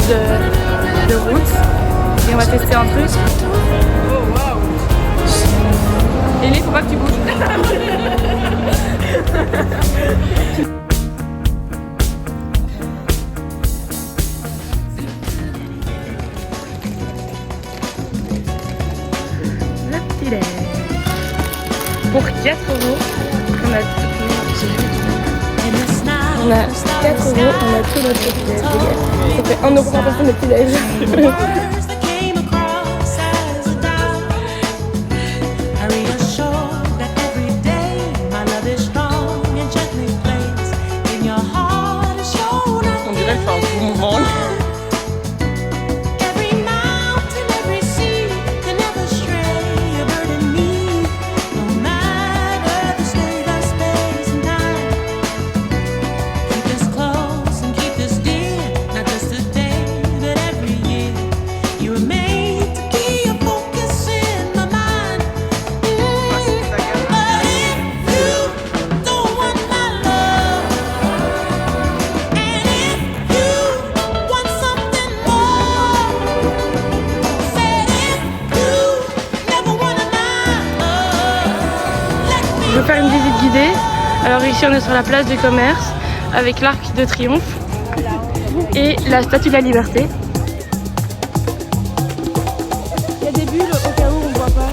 de route et on va tester un truc. Oh waouh! Ellie, faut pas que tu bouges. Le petit lait. Pour 4 €, on a tout. On a 4 €, on a tout notre petit déj. Ça fait 1 € par personne le petit déj. On dirait que c'est un mouvement. Je vais faire une visite guidée. Alors ici on est sur la place du commerce avec l'Arc de Triomphe et la Statue de la Liberté. Il y a des bulles au cas où on ne voit pas.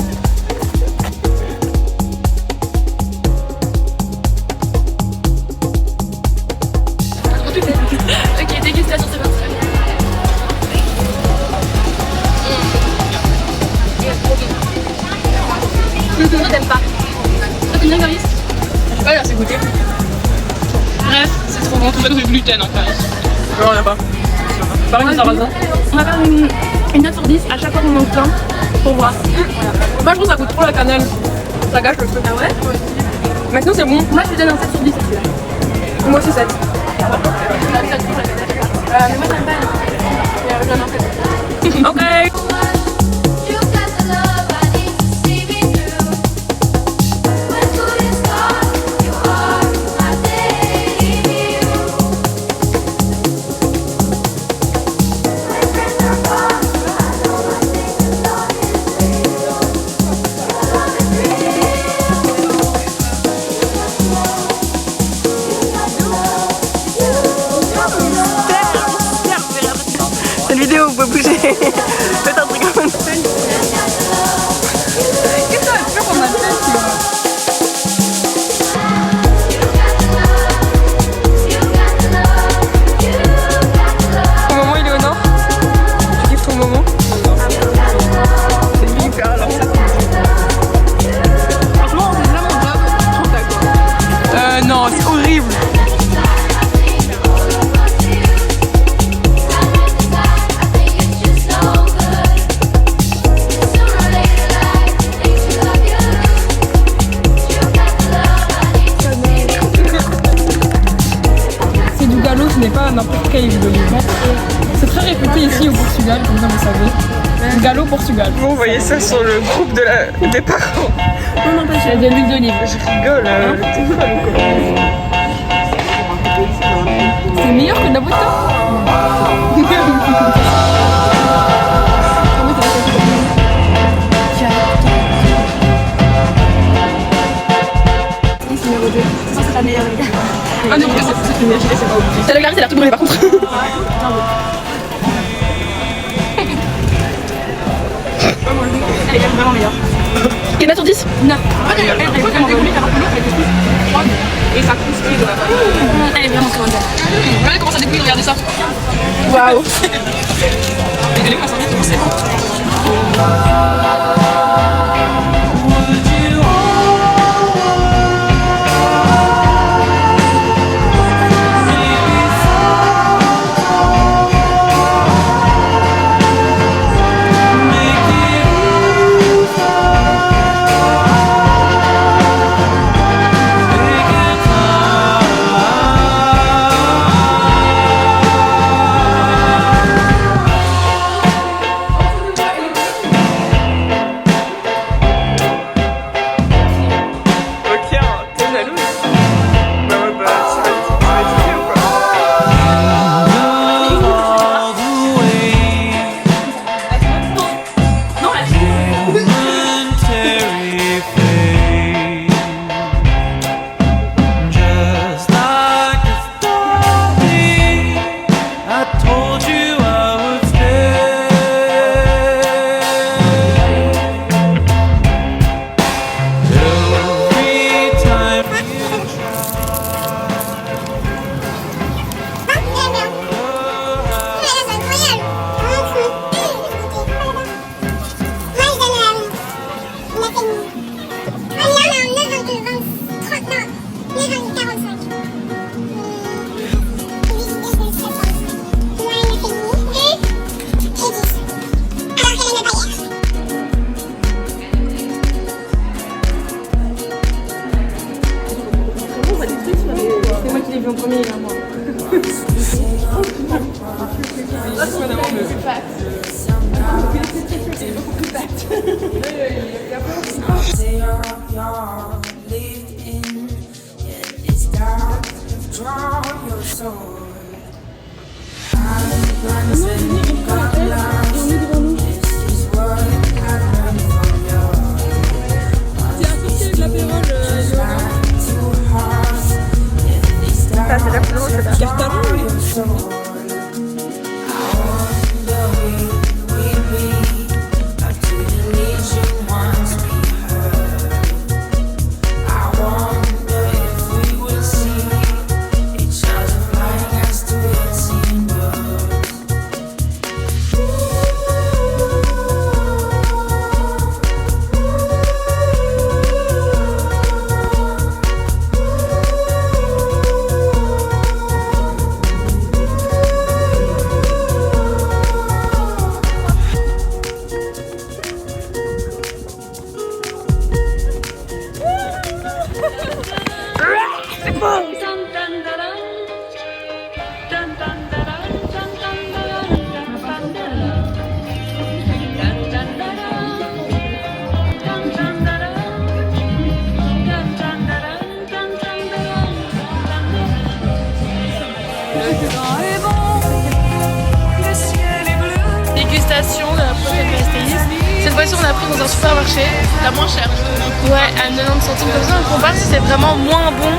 Ok, dégustation, c'est parti. Toi t'aimes pas? Bien Caris? Ouais, là c'est goûté. Bref, c'est trop bon, tout ça du gluten en Caris. Non, on n'a pas. Pareil que sarrasin. On va faire une note sur 10 à chaque fois qu'on mange plein pour voir. Moi je trouve que ça goûte trop la cannelle. Ça gâche le truc. Ah ouais? Maintenant c'est bon. Moi je lui donne un 7 sur 10 celui-là. Moi c'est 7. Mais moi j'aime pas. Je donne un 7. Ok. Cette vidéo, vous pouvez bouger. Faites un truc comme ça. Qu'est-ce que ça va faire qu'on a fait? Ton moment, il est au nord? Tu kiffes ton moment? C'est hyper alors. Franchement, c'est vraiment grave. Non, c'est horrible. Ce n'est pas n'importe quelle huile d'olive. C'est très réputé ici au Portugal, comme ça vous savez. Gallo Portugal. Vous voyez ça sur le groupe des parents. Non, pas c'est de l'huile d'olive. Je rigole. C'est meilleur que de la vodka. C'est la meilleure, les gars. Ah non, c'est une énergie, c'est pas obligé. Celle de Clarisse, elle a tout brûlé par contre. Elle est vraiment meilleure. Quelle note sur 10? 9. Elle est vraiment dégoûtée, et ça croustille de la part. Elle est vraiment très bonne. Regardez comment ça dégoûte, regardez ça. Waouh. Regardez comment ça dégoûte. Dégustation de la prochaine pastéis. Cette fois-ci on a pris dans un supermarché, la moins chère. Ouais, à 90 centimes comme ça, on compare si c'est vraiment moins bon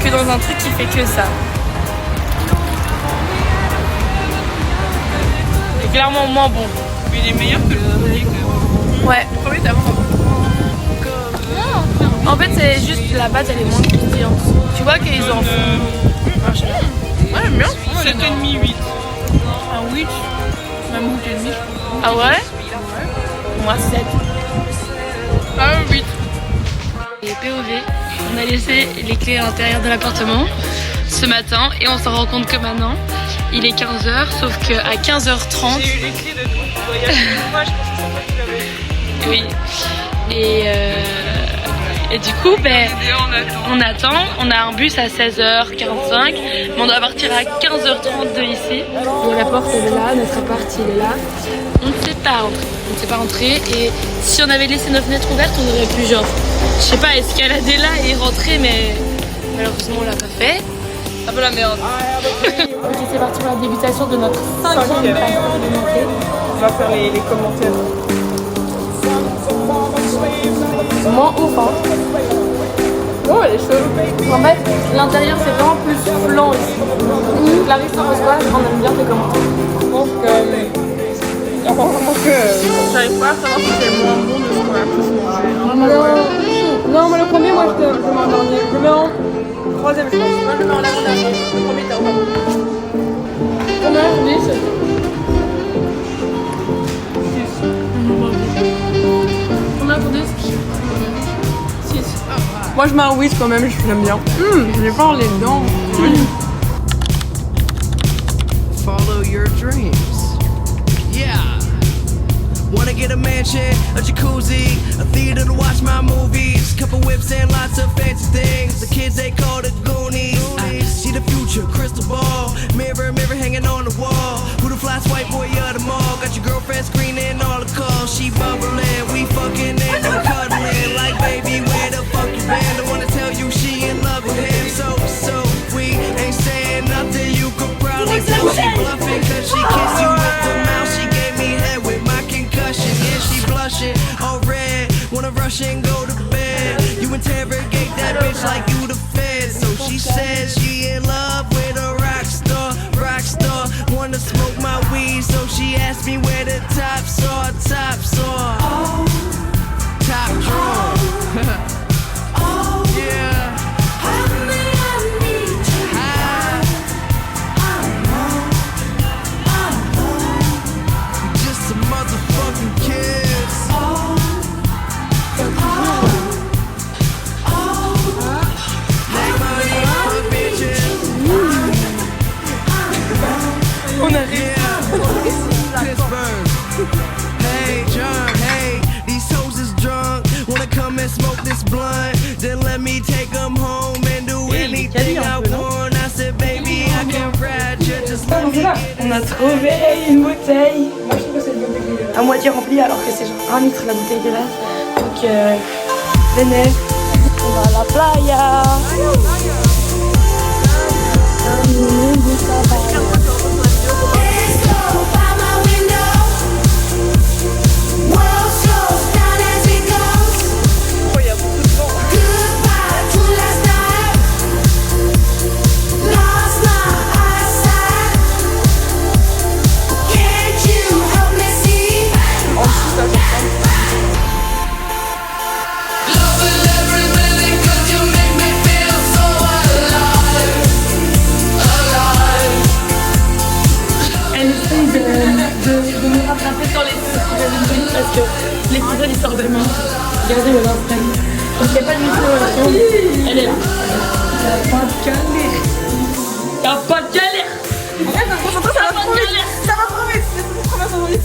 que dans un truc qui fait que ça. C'est clairement moins bon. Mais il est meilleur que le premier. Ouais. Le premier t'as vraiment. En fait c'est juste la pâte elle est moins croustillante. Tu vois qu'ils en font. Ouais, j'aime bien. 7,5, 8. Un 8. Même 8,5 je crois. Ah ouais? Moi 7. Ah 8. Et POV, on a laissé les clés à l'intérieur de l'appartement ce matin et on s'en rend compte que maintenant il est 15h, sauf qu'à 15h30. J'ai eu les clés de ton voyage. Moi je pense que c'est toi qui l'avais. Oui. Et du coup, ben, on attend. On a un bus à 16h45, mais on doit partir à 15h30 de ici. Et la porte elle est là, notre appart il est là. On ne sait pas rentrer. On ne sait pas rentrer. Et si on avait laissé nos fenêtres ouvertes, on aurait pu genre, je sais pas, escalader là et rentrer, mais malheureusement on l'a pas fait. Un peu la merde. Ok, c'est parti pour la dégustation de notre 5e pâte alimentée. On va faire les commentaires. Moins ouf, hein. Oh, elle est chaude. En fait, l'intérieur c'est vraiment plus blanc ici. Clarisse, t'en penses quoi? On aime bien tes commentaires. Je pense que j'arrive pas à savoir si c'est le moins bon de ce qu'on a tous mangé. Non, mais le premier, moi je mets en dernier. Je mets en troisième, je pense. Moi je mets en avant-dernier. Le premier, t'as vraiment. Combien? 10. Combien pour 10? 6. Moi je mets un 8 quand même, je l'aime bien. Je vais pas les dents. Follow your dreams. Yeah. Wanna get a mansion, a jacuzzi, a theater to watch my movies, couple whips and lots of fancy things. The kids they call the Goonies. I see the future, crystal ball, mirror, mirror hanging on the wall. Who the fly white boy of the mall? Got your girlfriend screening all the calls. She bubbling, we fucking and we cuddling. Like baby, where the fuck you been? I wanna tell you she in love with him. So we ain't saying nothing. You could probably tell she bluffing, cause she kissed you with the mouth. She gave me head with my concussion. Yeah, she blushing, all red. Wanna rush and go to bed. You interrogate that bitch like you the fed. So she says she in love with a rock star. Wanna smoke my weed, so she asked me where the tops are. Top drawer. Yeah. Just a motherfucking kiss. Make money, fuck bitches. On arrive. Pittsburgh. Hey, John, hey, these hoes is drunk. Wanna come and smoke this blunt? Then let me take them home and do anything I want. I said, baby, I can ride you, just let me get On a trouvé une bouteille. Moi je trouve que c'est une bouteille à moitié remplie alors que c'est genre 1 litre la bouteille de glace. Donc, venez, on va à la playa. De me rattraper sur les deux parce que l'épisode il sort demain. Regardez le Instagram. Donc il n'y a pas de mission ensemble. Elle est là. Il n'y a pas de galère. Il n'y a pas de galère. En fait, ça va trop vite. Ça va trop vite. C'est trop bien, ça va vite.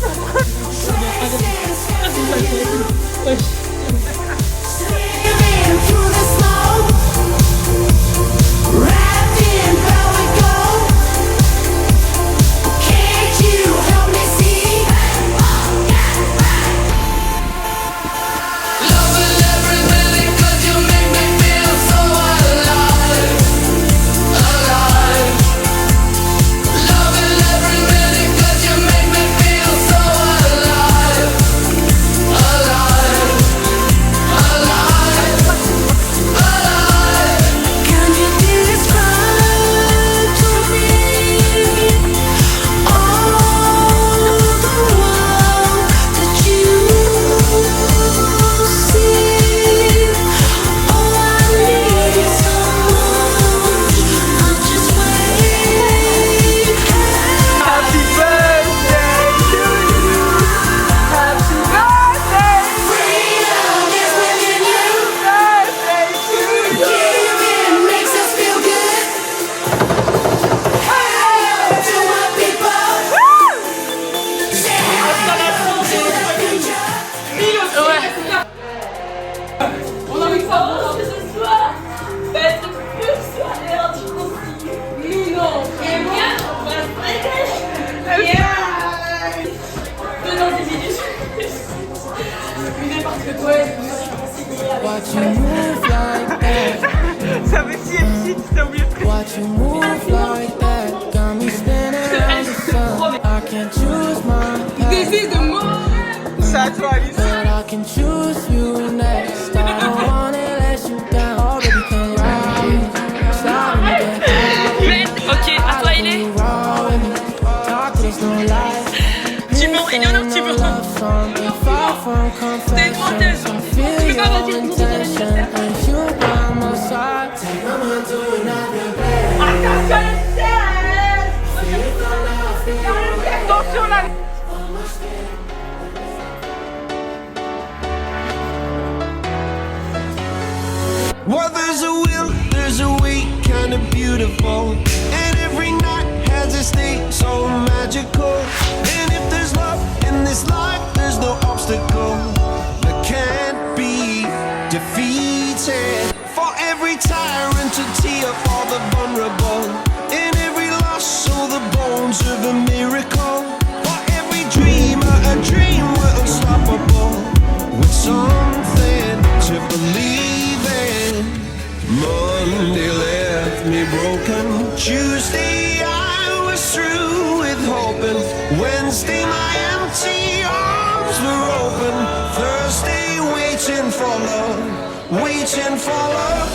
Watch you move like that. Ça veut si MC, t'as oublié de préciser. Watch you move like that. Got me spinning around the sun. I can't choose my path, Décide de moi. C'est à toi, Alice. but I can choose you next. I don't wanna let you down. Oh, baby, can you ride me? Slide me down. Ok, à toi il est. Raw with me. Talk, there's no lies. Tu mens, il y en a un petit peu. T'es une menteuse. Tu peux pas voter pour ton anniversaire. Attention là. Well, there's a will, there's a way, kinda beautiful. And every night has a state so magical. And if there's love in this life, there's no obstacle that can't be defeated. For every tyrant to tear for the vulnerable. In every loss, all the bones of a miracle. For every dreamer, a dream we're unstoppable. With something to believe in. Monday left me broken. Tuesday I was through with hoping. Wednesday my empty arms were open. Thursday waiting for love, waiting for love.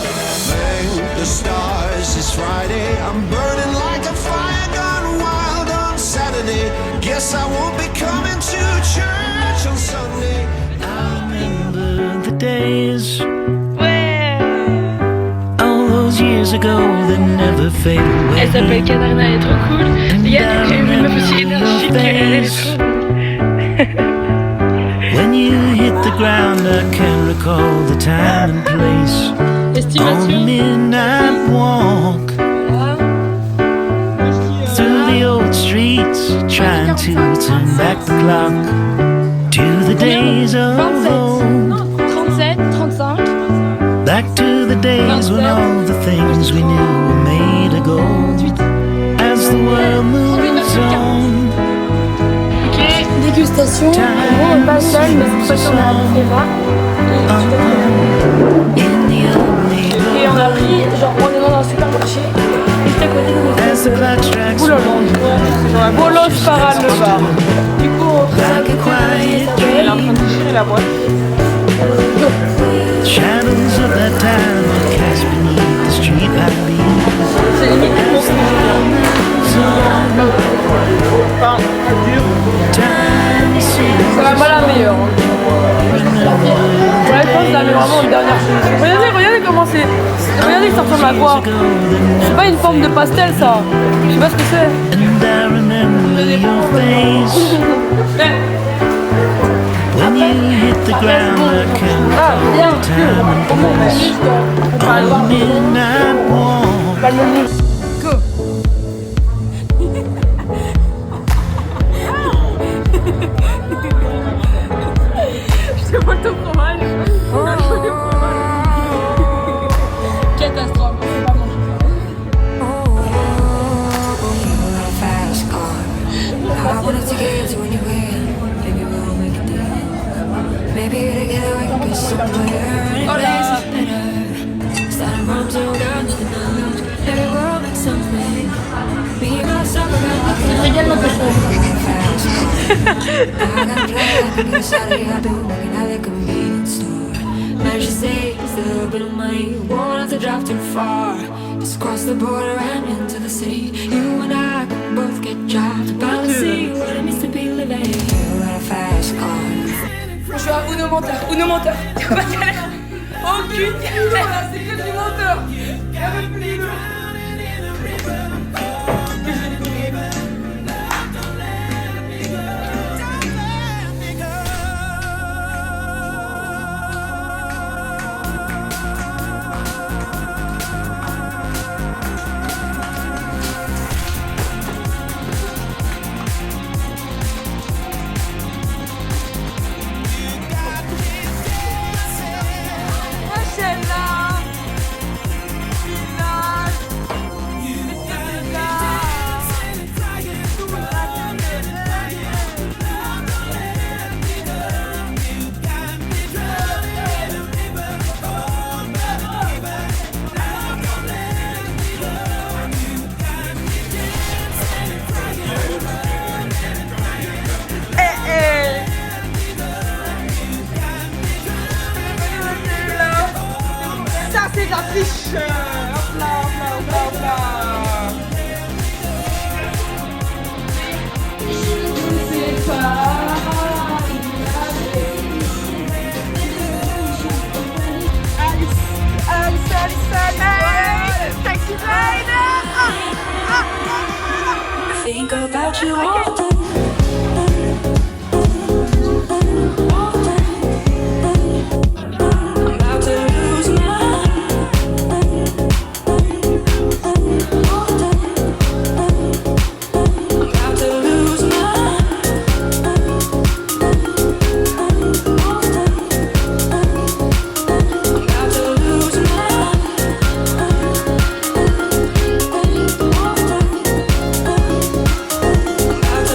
Thank the stars it's Friday. I'm burning like a fire gone wild on Saturday. Guess I won't be coming to church on Sunday. I remember the days. Years ago that never fade away. Elle s'appelle Katarina, elle est trop cool. Il y a une meuf aussi énergique, elle est trop. When you hit the ground, I can recall the time and place. On the Estimation. midnight walk through the old streets, trying to turn back the clock to the days of old. 37, 35. Back to the days when all the things we knew were made of gold. As the world moves on. Ok, dégustation. En gros, on pas seul, mais cette fois-ci on a avec Eva. Et Shadows of that time are cast beneath the street light beams. C'est limite trop ce que je Enfin, Time seems c'est pas la meilleure. Ouais, je pense que la met vraiment en dernière position. Regardez comment c'est. Regardez que ça ressemble à quoi. C'est pas une forme de pastel ça. Je sais pas ce que c'est. and I remember your face when you hit the ground like Ah, bien. time and place. On the midnight walk. Calme-nous. Go. Je te vois ton fromage. Catastrophe. C'est pas bon. Fast car. I wanted to get to anywhere. Maybe we'll make a deal. Maybe together we can get somewhere. Any place is better. Starting from zero, girl, nothing to lose. Maybe we'll make something. Me and myself are gonna fast car. I got a plan. I can get us out of here. I've been working at the convenience store. Managed to save just a little bit of money. Won't have to drive too far. Just cross the border and into the city. You and I can both get jobs. About to see what it means to be living. You got a fast car. Je suis un Uno menteur. Uno menteur. Aucune galère. C'est que du menteur. Avec plus de... C'est de la triche. Hop là, hop là, hop là, hop là. Je sais pas. Alice, taxi rider. Think about you all day. I'm about to lose my. I'm about to lose my. I'm about to lose my.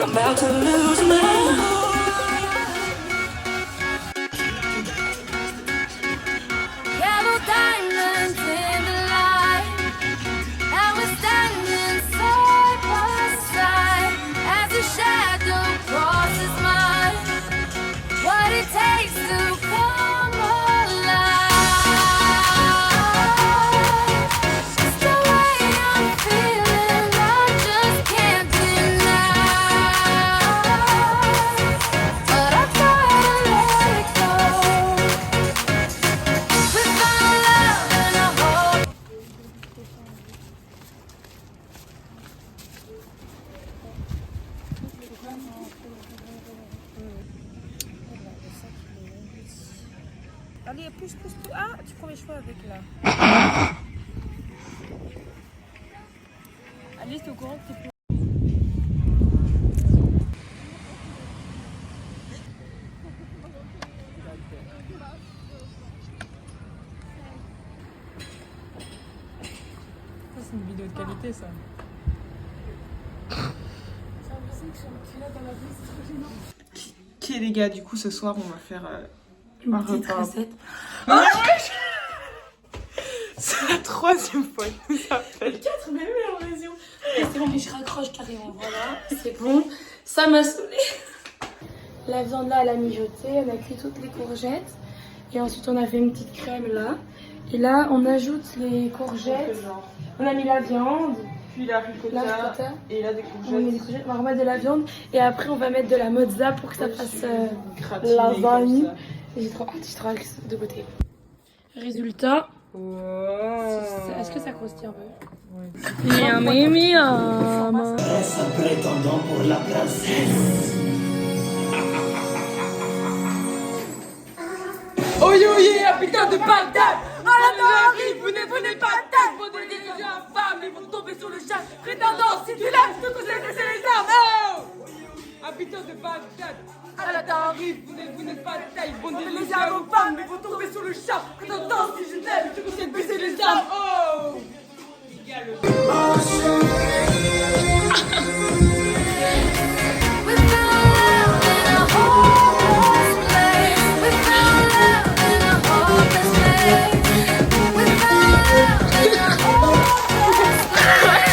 About to lose Yellow diamonds in the light, and we're standing side by side as a shadow crosses mine. What it takes to come alive. It's the way I'm feeling, I just can't deny. But I try to let it go. We found love and I hope. Allez, pousse. Ah, tu prends mes cheveux avec là. Alice, t'es au courant que t'es Ça, c'est une vidéo de qualité, ça. Ok les gars, du coup ce soir on va faire Une petite recette. C'est la 3e fois que nous appelle. 4, mais oui, en raison. C'est bon, mais je raccroche carrément. Voilà, c'est bon. Ça m'a saoulé. La viande là, elle a mijoté. On a cuit toutes les courgettes. Et ensuite, on a fait une petite crème là. Et là, on ajoute les courgettes. On a mis la viande. Puis la ricotta, et là des On met des courgettes. courgettes, on va remettre de la viande. Et après, on va mettre de la mozza pour que ça fasse Gratiné lasagne. comme ça. Et j'ai trop hâte de goûter. Résultat. Wow. Est-ce que ça croustille un peu? Miam, miam. Reste un prétendant pour la princesse. Oyoye, habitant de Bagdad. À la arrive, vous n'êtes pas tête. Vous des yeux infâmes, ils vont tomber sur le chat. Prétendant, si tu lèves, tout c'est les armes. Oh! Habitant de Bagdad. À la arrive, vous n'êtes pas tête. Ils vont des yeux infâmes, ils vont tomber sur le chat. Prétendant, si je lève, tout c'est baisser les armes. Oh! We found love in a hopeless place. We found love in a hopeless place. We found love in a hopeless place.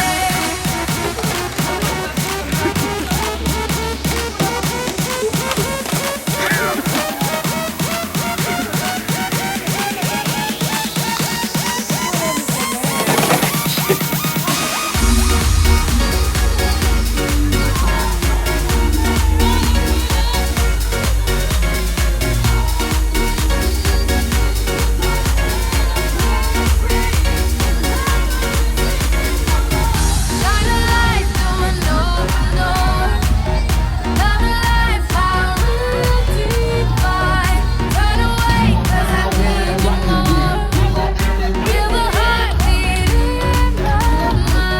Shine a light through an open door. Love and life, how divine. Turn away, 'cause I need you more. Feel the heartbeat in my mind.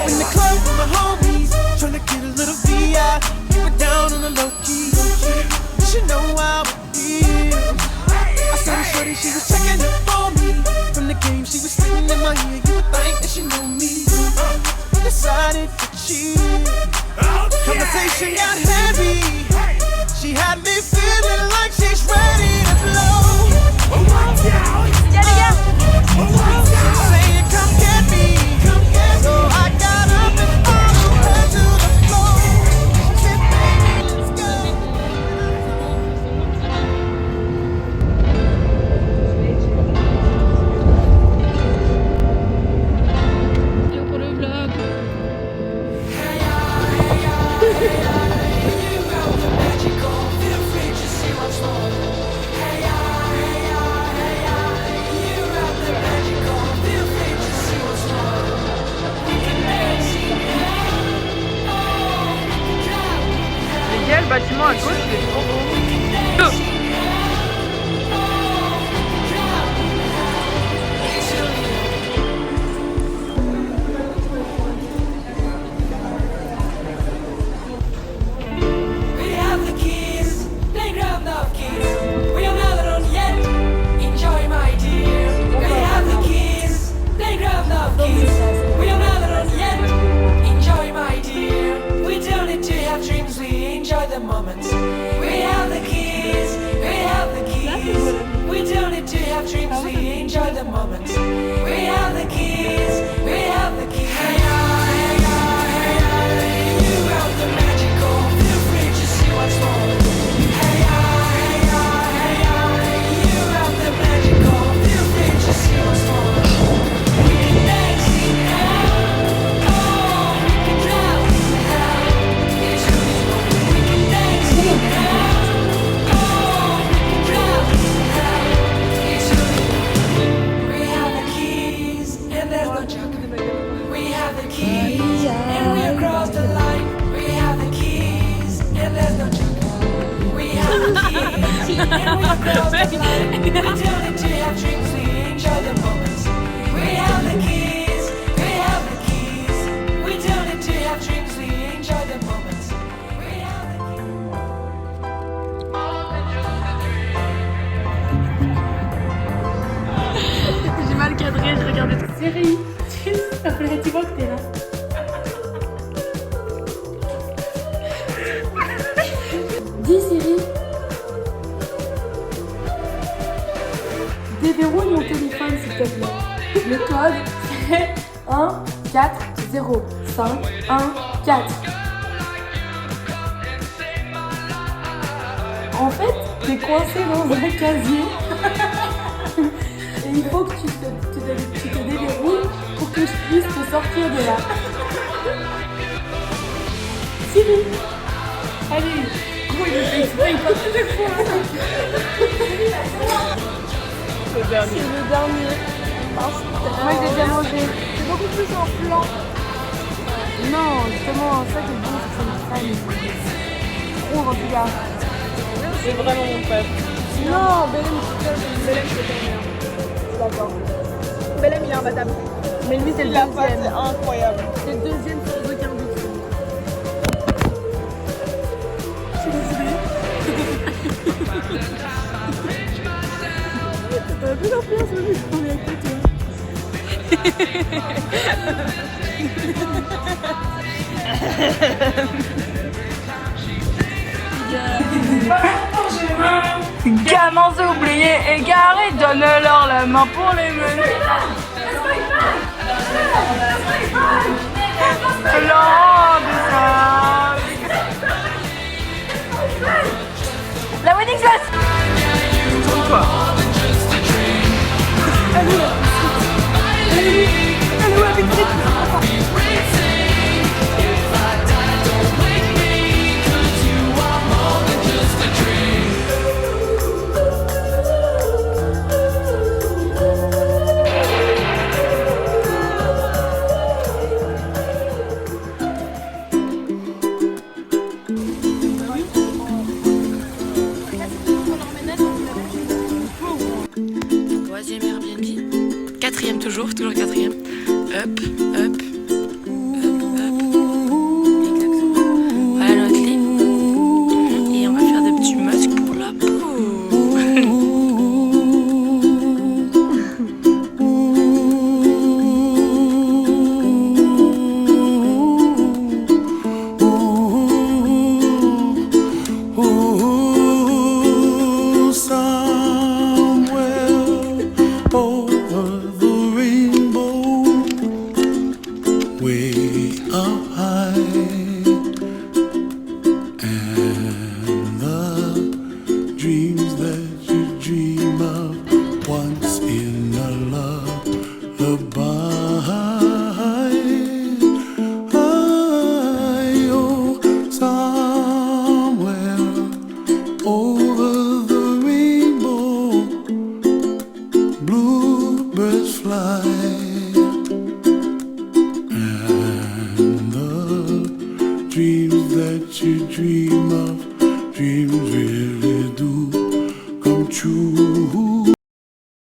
In the club with my homies, tryna get a little VI. Keep it down on the low key. You should know how it feels. I saw the shorty, she was checking it for me. From the game, she was singing in my ear. You would think that she knew me. Decided to cheat. Conversation got heavy. She had me feeling like she's ready to blow. Saying, come get me. So I got up and followed her to the floor. Said, baby, let's go. Pour le vlog. Les gars, le bâtiment à gauche, il est trop beau. We have the keys, playground of keys. We are not alone yet. Enjoy, my dear. We have the keys, playground of keys. We are not alone yet. Enjoy, my dear. We don't need to have dreams. We enjoy the moment. We have the keys. We have the keys. We don't need to have dreams. We enjoy the moment. We have the keys. We have the keys. Hey, hey, hey, hey. You have the magical. Feel free to see what's more. Hey, hey, hey, hey. You have the magical. Feel free to see what's more. We can dance in hell. Oh, we can drown in hell. It's who is one. We can dance in hell. Oh, we can drown in hell. It's who is one. We have the keys, and there's no joke. We have the keys, and we across the line. We have the keys, and there's no joke. We have the keys, and we across the line. We don't need to have dreams, we enjoy the moments. We have the keys, we have the keys. dreams, we enjoy the moments. J'ai mal cadré, je regardais toute série. Après, tu vois que t'es là. Dis Siri, déverrouille mon téléphone s'il te plaît. Le code c'est 1 4 0 5 1 4. En fait, t'es coincé dans un casier. Et il faut que tu te déverrouilles pour que je puisse te sortir de là. Siri. Allez. Gros, il le fait exprès, il passe chaque fois. C'est le dernier. Moi, je l'ai déjà mangé. C'est beaucoup plus en blanc. Non, justement, ça qui est bon, c'est que c'est une crème. Trop en tout cas. C'est vraiment mon père. Non, Belém, c'est ton meilleur. D'accord. Belém, il est imbattable. Mais lui, c'est le La pâte, c'est deuxième. incroyable. C'est le deuxième sans aucun doute. Je suis désolée. T'as plus d'influence, mais je parlais avec toi. Gamins oubliés, égarés, donne-leur la main pour les mener. Blanc de sable. La wedding dress. Troisième Airbnb, quatrième toujours quatrième. Up, up, up, up. Exactement. Voilà notre lit. Et on va faire des petits masques pour la peau. Dreams that you dream of once in a lullaby. Oh, somewhere over the rainbow, bluebirds fly.